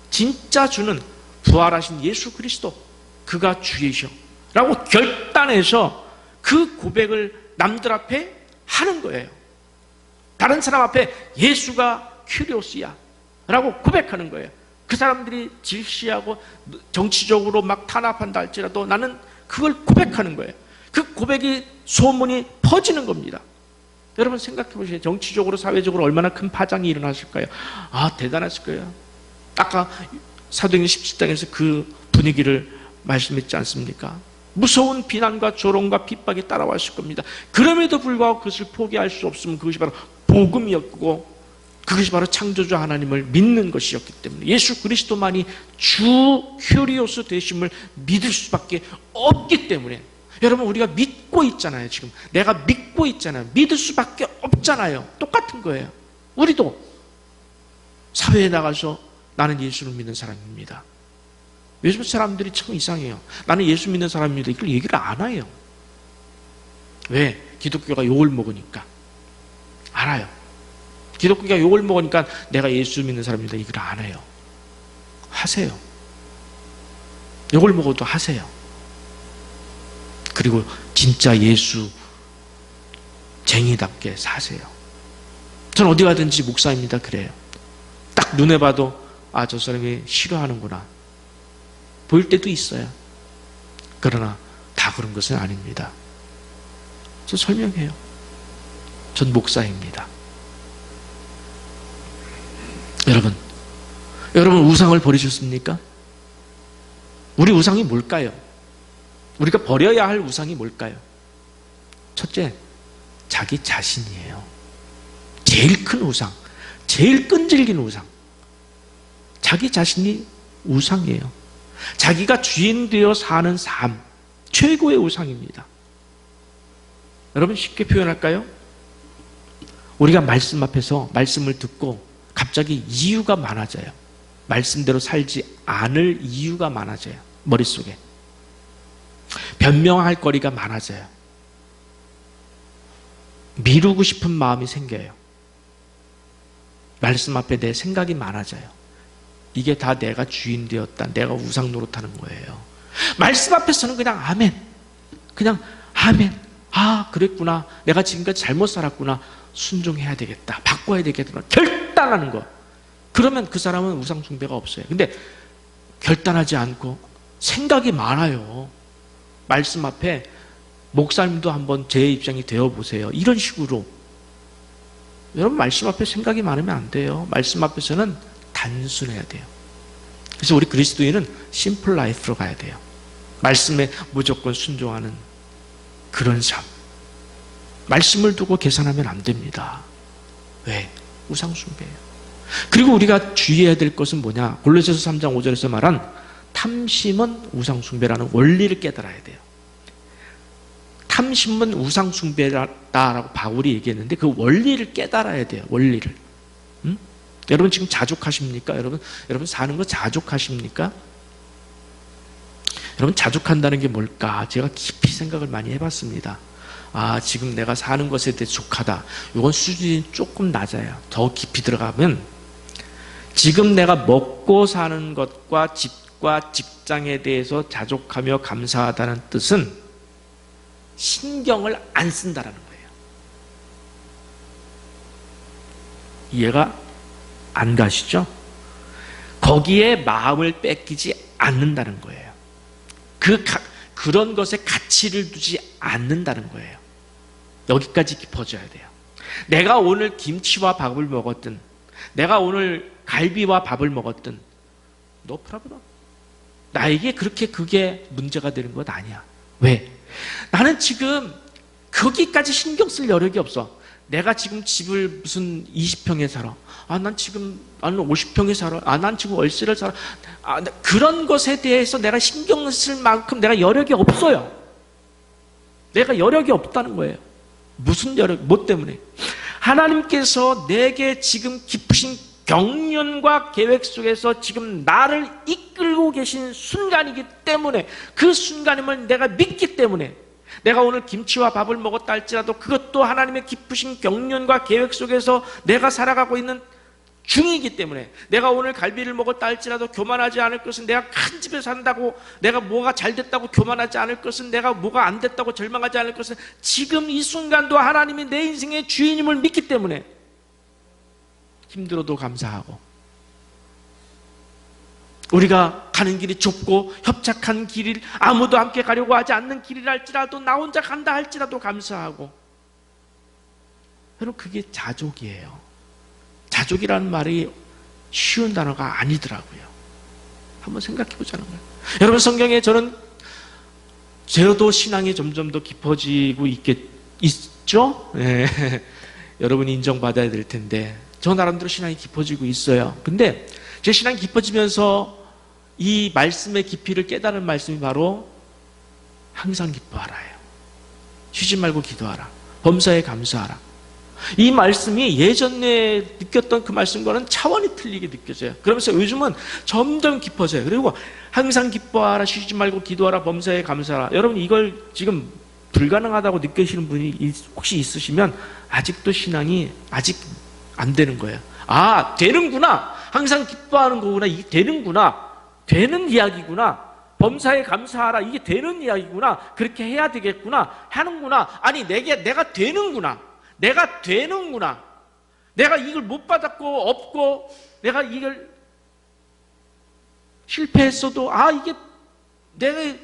진짜 주는 부활하신 예수 그리스도, 그가 주이셔 라고 결단해서 그 고백을 남들 앞에 하는 거예요. 다른 사람 앞에 예수가 큐리오스야 라고 고백하는 거예요. 그 사람들이 질시하고 정치적으로 막 탄압한다 할지라도 나는 그걸 고백하는 거예요. 그 고백이 소문이 퍼지는 겁니다. 여러분 생각해 보세요. 정치적으로 사회적으로 얼마나 큰 파장이 일어났을까요? 대단했을 거예요. 아까 사도행전 17장에서 그 분위기를 말씀했지 않습니까? 무서운 비난과 조롱과 핍박이 따라왔을 겁니다. 그럼에도 불구하고 그것을 포기할 수 없으면 그것이 바로 복음이었고 그것이 바로 창조주 하나님을 믿는 것이었기 때문에 예수 그리스도만이 주 큐리오스 되심을 믿을 수밖에 없기 때문에 여러분 우리가 믿고 있잖아요. 지금 내가 믿고 있잖아요. 믿을 수밖에 없잖아요. 똑같은 거예요. 우리도 사회에 나가서 나는 예수를 믿는 사람입니다. 요즘 사람들이 참 이상해요. 나는 예수 믿는 사람입니다. 이걸 얘기를 안 해요. 왜? 기독교가 욕을 먹으니까. 알아요. 기독교가 욕을 먹으니까 내가 예수 믿는 사람입니다. 이걸 안 해요. 하세요. 욕을 먹어도 하세요. 그리고 진짜 예수 쟁이답게 사세요. 전 어디 가든지 목사입니다. 그래요. 딱 눈에 봐도 저 사람이 싫어하는구나. 보일 때도 있어요. 그러나 다 그런 것은 아닙니다. 저 설명해요. 전 목사입니다. 여러분 우상을 버리셨습니까? 우리 우상이 뭘까요? 우리가 버려야 할 우상이 뭘까요? 첫째, 자기 자신이에요. 제일 큰 우상, 제일 끈질긴 우상. 자기 자신이 우상이에요. 자기가 주인 되어 사는 삶, 최고의 우상입니다. 여러분 쉽게 표현할까요? 우리가 말씀 앞에서 말씀을 듣고 갑자기 이유가 많아져요. 말씀대로 살지 않을 이유가 많아져요. 머릿속에. 변명할 거리가 많아져요. 미루고 싶은 마음이 생겨요. 말씀 앞에 내 생각이 많아져요. 이게 다 내가 주인 되었다. 내가 우상 노릇하는 거예요. 말씀 앞에서는 그냥 아멘. 그냥 아멘. 아, 그랬구나. 내가 지금까지 잘못 살았구나. 순종해야 되겠다. 바꿔야 되겠다. 결단하는 거. 그러면 그 사람은 우상 숭배가 없어요. 근데 결단하지 않고 생각이 많아요. 말씀 앞에 목사님도 한번 제 입장이 되어보세요. 이런 식으로. 여러분, 말씀 앞에 생각이 많으면 안 돼요. 말씀 앞에서는 단순해야 돼요. 그래서 우리 그리스도인은 심플 라이프로 가야 돼요. 말씀에 무조건 순종하는 그런 삶. 말씀을 두고 계산하면 안 됩니다. 왜? 우상숭배예요. 그리고 우리가 주의해야 될 것은 뭐냐? 골로새서 3장 5절에서 말한 탐심은 우상숭배라는 원리를 깨달아야 돼요. 탐심은 우상숭배다라고 바울이 얘기했는데 그 원리를 깨달아야 돼요. 원리를. 여러분 지금 자족하십니까? 여러분 사는 거 자족하십니까? 여러분 자족한다는 게 뭘까? 제가 깊이 생각을 많이 해봤습니다. 아, 지금 내가 사는 것에 대해 족하다. 이건 수준이 조금 낮아요. 더 깊이 들어가면 지금 내가 먹고 사는 것과 집과 직장에 대해서 자족하며 감사하다는 뜻은 신경을 안 쓴다는 거예요. 이해가 안 가시죠? 거기에 마음을 뺏기지 않는다는 거예요. 그런 것에 가치를 두지 않는다는 거예요. 여기까지 깊어져야 돼요. 내가 오늘 김치와 밥을 먹었든 내가 오늘 갈비와 밥을 먹었든 no problem. 나에게 그렇게 그게 문제가 되는 것 아니야. 왜? 나는 지금 거기까지 신경 쓸 여력이 없어. 내가 지금 집을 무슨 20평에 살아. 아, 난 지금 나는 50평에 살아. 아, 난 지금 월세를 살아. 아, 그런 것에 대해서 내가 신경 쓸 만큼 내가 여력이 없어요. 내가 여력이 없다는 거예요. 무슨 여력? 뭐 때문에? 하나님께서 내게 지금 깊으신 경륜과 계획 속에서 지금 나를 이끌고 계신 순간이기 때문에 그 순간임을 내가 믿기 때문에 내가 오늘 김치와 밥을 먹었다 할지라도 그것도 하나님의 깊으신 경륜과 계획 속에서 내가 살아가고 있는 중이기 때문에 내가 오늘 갈비를 먹었다 할지라도 교만하지 않을 것은 내가 큰 집에 산다고 내가 뭐가 잘 됐다고 교만하지 않을 것은 내가 뭐가 안 됐다고 절망하지 않을 것은 지금 이 순간도 하나님이 내 인생의 주인임을 믿기 때문에 힘들어도 감사하고 우리가 가는 길이 좁고 협착한 길을 아무도 함께 가려고 하지 않는 길이라 할지라도 나 혼자 간다 할지라도 감사하고 여러분 그게 자족이에요. 자족이라는 말이 쉬운 단어가 아니더라고요. 한번 생각해 보자는 거예요. 여러분 성경에 저도 신앙이 점점 더 깊어지고 있죠? 네. 여러분이 인정받아야 될 텐데 저 나름대로 신앙이 깊어지고 있어요. 근데 제 신앙이 깊어지면서 이 말씀의 깊이를 깨달은 말씀이 바로 항상 기뻐하라예요. 쉬지 말고 기도하라. 범사에 감사하라. 이 말씀이 예전에 느꼈던 그 말씀과는 차원이 틀리게 느껴져요. 그러면서 요즘은 점점 깊어져요. 그리고 항상 기뻐하라, 쉬지 말고 기도하라, 범사에 감사하라. 여러분 이걸 지금 불가능하다고 느끼시는 분이 혹시 있으시면 아직도 신앙이 아직 안 되는 거예요. 아, 되는구나. 항상 기뻐하는 거구나. 이게 되는구나. 되는 이야기구나. 범사에 감사하라. 이게 되는 이야기구나. 그렇게 해야 되겠구나. 하는구나. 아니, 내가 되는구나. 내가 되는구나. 내가 이걸 못 받았고, 없고, 내가 이걸 실패했어도, 아, 이게 내가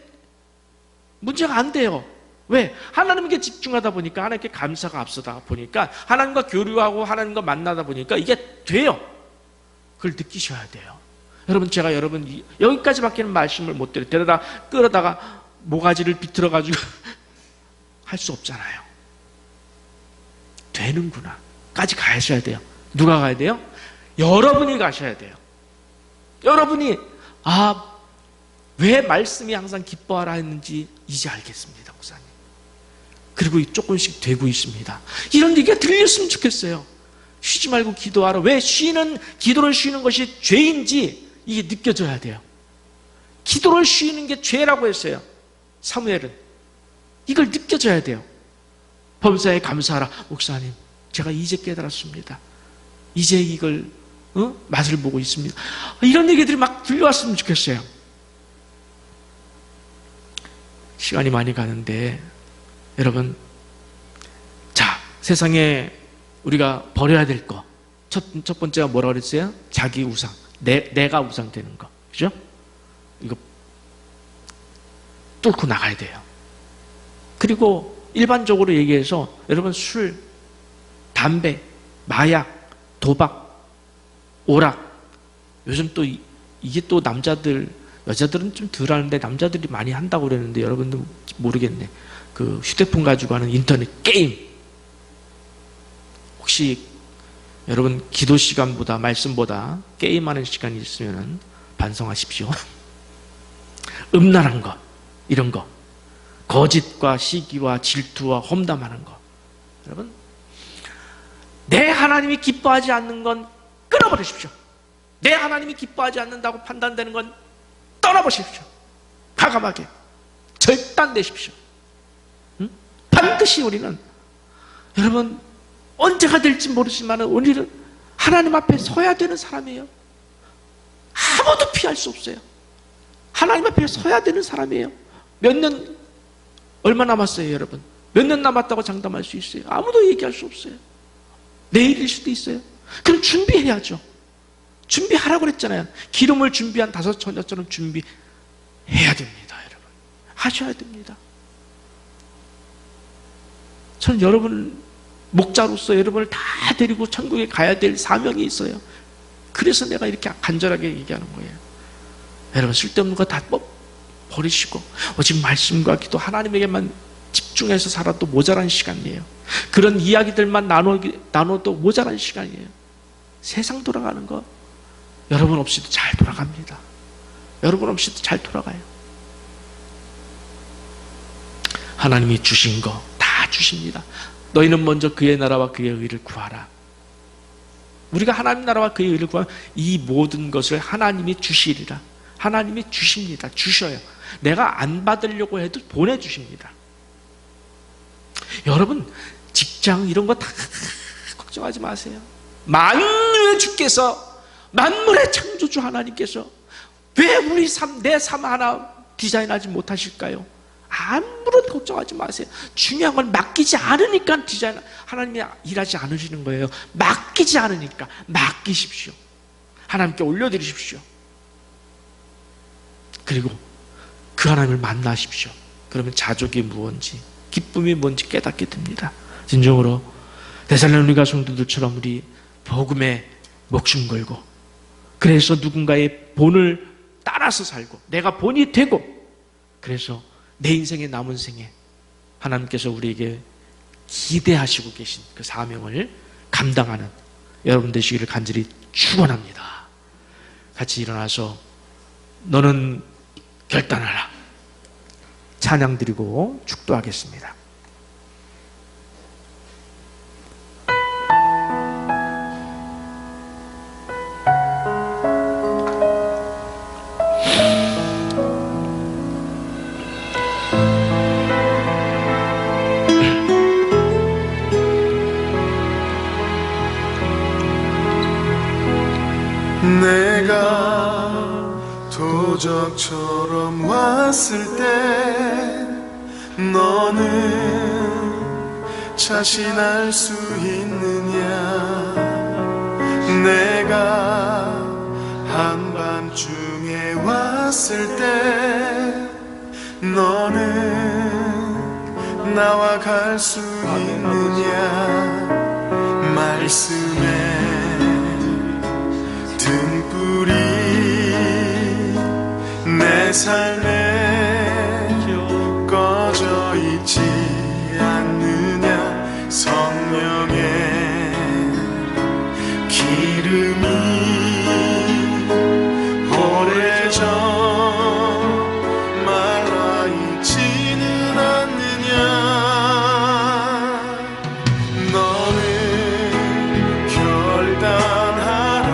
문제가 안 돼요. 왜? 하나님께 집중하다 보니까 하나님께 감사가 앞서다 보니까 하나님과 교류하고 하나님과 만나다 보니까 이게 돼요. 그걸 느끼셔야 돼요. 여러분 제가 여러분 여기까지밖에는 말씀을 못 드려요. 데려다 끌어다가 모가지를 비틀어가지고 할 수 없잖아요. 되는구나 까지 가셔야 돼요. 누가 가야 돼요? 여러분이 가셔야 돼요. 여러분이 왜 말씀이 항상 기뻐하라 했는지 이제 알겠습니다, 목사님. 그리고 조금씩 되고 있습니다. 이런 얘기가 들렸으면 좋겠어요. 쉬지 말고 기도하라. 왜 기도를 쉬는 것이 죄인지 이게 느껴져야 돼요. 기도를 쉬는 게 죄라고 했어요. 사무엘은 이걸 느껴져야 돼요. 범사에 감사하라. 목사님, 제가 이제 깨달았습니다. 이제 이걸 맛을 보고 있습니다. 이런 얘기들이 막 들려왔으면 좋겠어요. 시간이 많이 가는데 여러분, 자, 세상에 우리가 버려야 될 거, 첫 번째가 뭐라고 그랬어요? 자기 우상, 내가 우상 되는 거, 그죠? 이거 뚫고 나가야 돼요. 그리고 일반적으로 얘기해서 여러분, 술, 담배, 마약, 도박, 오락, 요즘 또 이게 또 남자들, 여자들은 좀 덜 하는데 남자들이 많이 한다고 그러는데 여러분들 모르겠네. 그 휴대폰 가지고 하는 인터넷 게임. 혹시 여러분 기도 시간보다 말씀보다 게임하는 시간이 있으면 반성하십시오. 음란한 것, 이런 거, 거짓과 시기와 질투와 험담하는 거, 여러분, 내 하나님이 기뻐하지 않는 건 끊어버리십시오. 내 하나님이 기뻐하지 않는다고 판단되는 건 떠나보십시오. 과감하게 절단내십시오. 반드시 우리는, 여러분, 언제가 될지 모르지만 우리는 하나님 앞에 서야 되는 사람이에요. 아무도 피할 수 없어요. 하나님 앞에 서야 되는 사람이에요. 몇 년, 얼마 남았어요, 여러분? 몇 년 남았다고 장담할 수 있어요? 아무도 얘기할 수 없어요. 내일일 수도 있어요. 그럼 준비해야죠. 준비하라고 그랬잖아요. 기름을 준비한 5 처녀처럼 준비해야 됩니다, 여러분. 하셔야 됩니다. 저는 여러분 목자로서 여러분을 다 데리고 천국에 가야 될 사명이 있어요. 그래서 내가 이렇게 간절하게 얘기하는 거예요. 여러분, 쓸데없는 거 다 버리시고 오직 말씀과 기도, 하나님에게만 집중해서 살아도 모자란 시간이에요. 그런 이야기들만 나눠도 모자란 시간이에요. 세상 돌아가는 거 여러분 없이도 잘 돌아갑니다. 여러분 없이도 잘 돌아가요. 하나님이 주신 거 다 주십니다. 너희는 먼저 그의 나라와 그의 의를 구하라. 우리가 하나님 나라와 그의 의를 구하면 이 모든 것을 하나님이 주시리라. 하나님이 주십니다. 주셔요. 내가 안 받으려고 해도 보내주십니다. 여러분, 직장 이런 거 다 걱정하지 마세요. 만유의 주께서, 만물의 창조주 하나님께서 왜 우리 삶, 내 삶 하나 디자인하지 못하실까요? 아무런 걱정하지 마세요. 중요한 건 맡기지 않으니까 하나님이 일하지 않으시는 거예요. 맡기지 않으니까 맡기십시오. 하나님께 올려드리십시오. 그리고 그 하나님을 만나십시오. 그러면 자족이 무엇인지, 기쁨이 뭔지 깨닫게 됩니다. 진정으로 데살로니가 성도들처럼 우리 복음에 목숨 걸고, 그래서 누군가의 본을 따라서 살고 내가 본이 되고, 그래서 내 인생의 남은 생에 하나님께서 우리에게 기대하시고 계신 그 사명을 감당하는 여러분 되시기를 간절히 축원합니다. 같이 일어나서 너는 결단하라 찬양 드리고 축도하겠습니다. 내가 도적처럼 왔을 때 너는 자신할 수 있느냐? 내가 한밤중에 왔을 때 너는 나와 갈 수 있느냐? 말씀에 등불이 내 삶에 꺼져 있지 않느냐? 성령의 기름이 오래전 말라 있지는 않느냐? 너는 결단하라.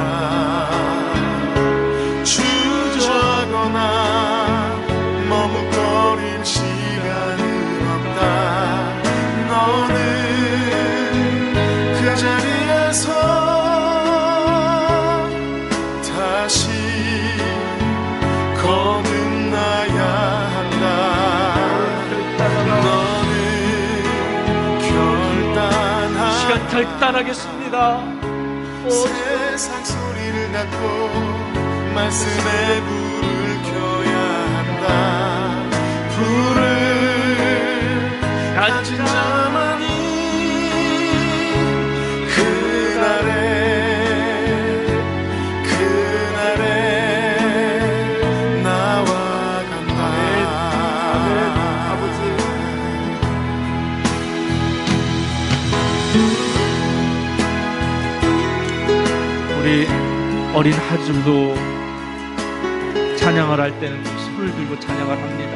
주저거나 머뭇거릴 시간은 없다. 결단하겠습니다. 세상 소리를 닫고 말씀의 불을 켜야 한다. 불을 가진 자만이 그날에 나와간다. 아멘. 아버지, 우리 어린 하줄도 찬양을 할 때는 손을 들고 찬양을 합니다.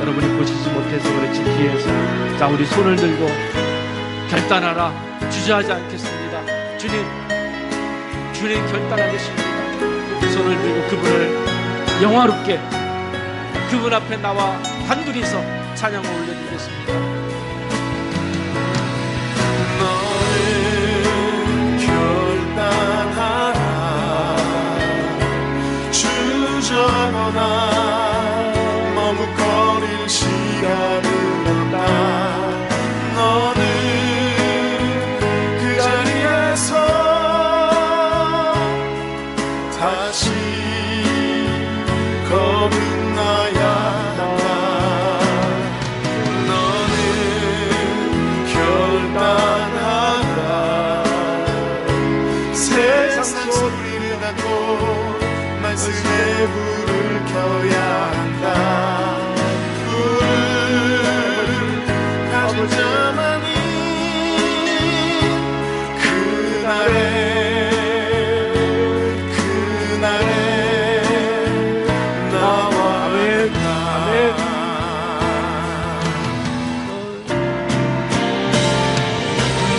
여러분이 보시지 못해서 그렇지 뒤에서. 자, 우리 손을 들고 결단하라. 주저하지 않겠습니다. 주님 결단하겠습니다. 손을 들고 그분을 영화롭게 그분 앞에 나와 단둘이서 찬양을 올려드리겠습니다. 너는 결단하라. 주저하거나 머뭇거릴 시간은 없다. 너는 그 자리에서 다시 거듭나야 한다. 너는 결단하라. 세상 소리를 닫고 말씀의 불을 켜야 한다. 불을 가진 자만이 그날에 나와간다.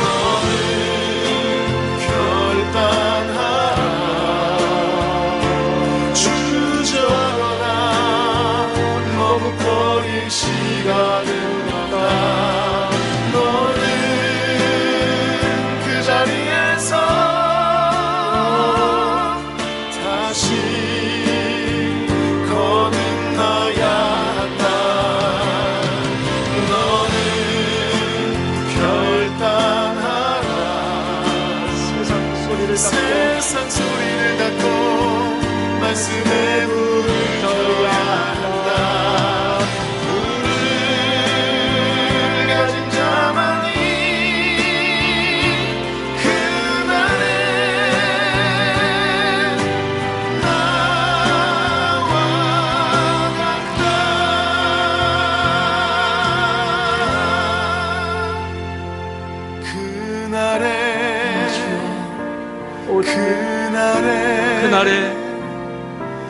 너는 결단하라. 주저하거나 머뭇거릴 시간은 없다. 너는 그 자리에서 다시 거듭나야 한다. 너는 결단하라. 세상 소리를 닫고 말씀의 불을 켜야 한다. 불을 가진 자만이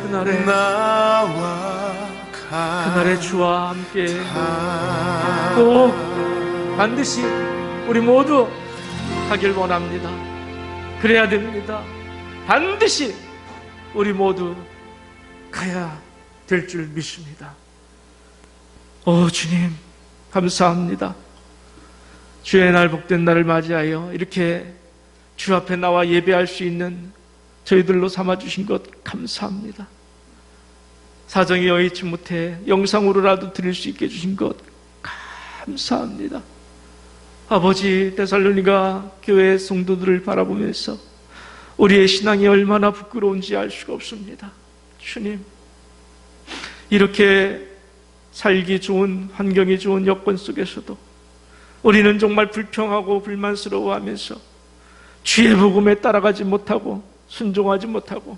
그날에 나와간다. 그날에 주와 함께 반드시 우리 모두 가길 원합니다. 그래야 됩니다. 반드시 우리 모두 가야 될 줄 믿습니다. 주님 감사합니다. 주의 날 복된 날을 맞이하여 이렇게 주 앞에 나와 예배할 수 있는 저희들로 삼아주신 것 감사합니다. 사정이 여의치 못해 영상으로라도 드릴 수 있게 해주신 것 감사합니다. 아버지, 데살로니가 교회 성도들을 바라보면서 우리의 신앙이 얼마나 부끄러운지 알 수가 없습니다. 주님, 이렇게 살기 좋은, 환경이 좋은 여건 속에서도 우리는 정말 불평하고 불만스러워하면서 주의 복음에 따라가지 못하고 순종하지 못하고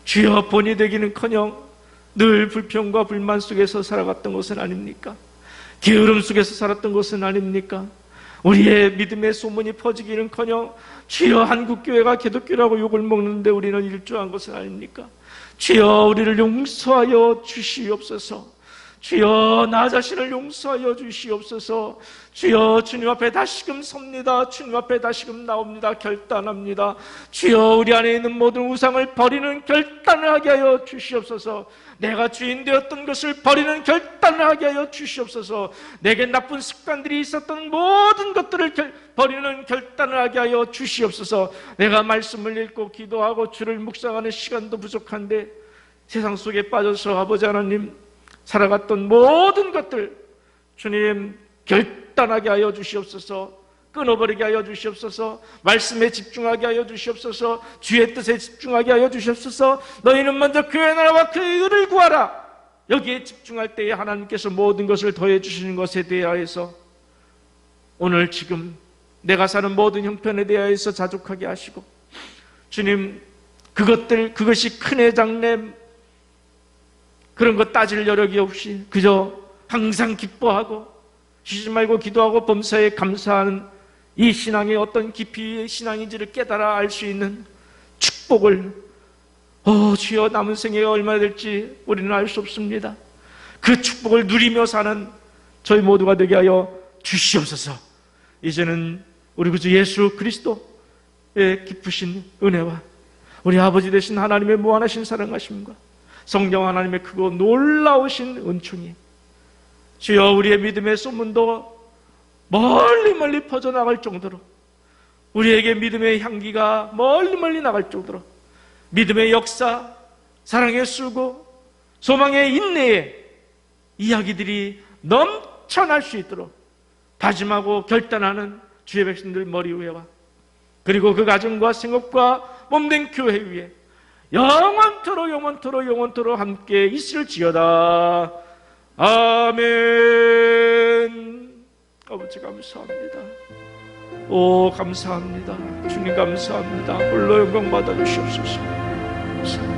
주여 본이 되기는커녕 늘 불평과 불만 속에서 살아갔던 것은 아닙니까? 게으름 속에서 살았던 것은 아닙니까? 우리의 믿음의 소문이 퍼지기는커녕 주여 한국교회가 기독교라고 욕을 먹는데 우리는 일조한 것은 아닙니까? 주여 우리를 용서하여 주시옵소서. 주여 나 자신을 용서하여 주시옵소서. 주여 주님 앞에 다시금 섭니다. 주님 앞에 다시금 나옵니다. 결단합니다. 주여 우리 안에 있는 모든 우상을 버리는 결단을 하게 하여 주시옵소서. 내가 주인 되었던 것을 버리는 결단을 하게 하여 주시옵소서. 내게 나쁜 습관들이 있었던 모든 것들을 버리는 결단을 하게 하여 주시옵소서. 내가 말씀을 읽고 기도하고 주를 묵상하는 시간도 부족한데 세상 속에 빠져서 아버지 하나님 살아갔던 모든 것들 주님 결단하게 하여 주시옵소서. 끊어버리게 하여 주시옵소서. 말씀에 집중하게 하여 주시옵소서. 주의 뜻에 집중하게 하여 주시옵소서. 너희는 먼저 그의 나라와 그의 의를 구하라. 여기에 집중할 때에 하나님께서 모든 것을 더해 주시는 것에 대하여서 오늘 지금 내가 사는 모든 형편에 대하여서 자족하게 하시고, 주님, 그것이 크네 작네 그런 것 따질 여력이 없이 그저 항상 기뻐하고 쉬지 말고 기도하고 범사에 감사하는 이 신앙의 어떤 깊이의 신앙인지를 깨달아 알 수 있는 축복을, 주여, 남은 생애가 얼마나 될지 우리는 알 수 없습니다. 그 축복을 누리며 사는 저희 모두가 되게 하여 주시옵소서. 이제는 우리 구주 예수 그리스도의 기쁘신 은혜와 우리 아버지 되신 하나님의 무한하신 사랑하심과 성령 하나님의 크고 놀라우신 은총이, 주여, 우리의 믿음의 소문도 멀리 멀리 퍼져나갈 정도로, 우리에게 믿음의 향기가 멀리 멀리 나갈 정도로 믿음의 역사, 사랑의 수고, 소망의 인내의 이야기들이 넘쳐날 수 있도록 다짐하고 결단하는 주의 백성들 머리 위에와 그리고 그 가정과 생업과 몸된 교회 위에 영원토록 함께 있을지어다. 아멘. 아버지 감사합니다. 감사합니다. 주님 감사합니다. 홀로 영광 받아 주시옵소서.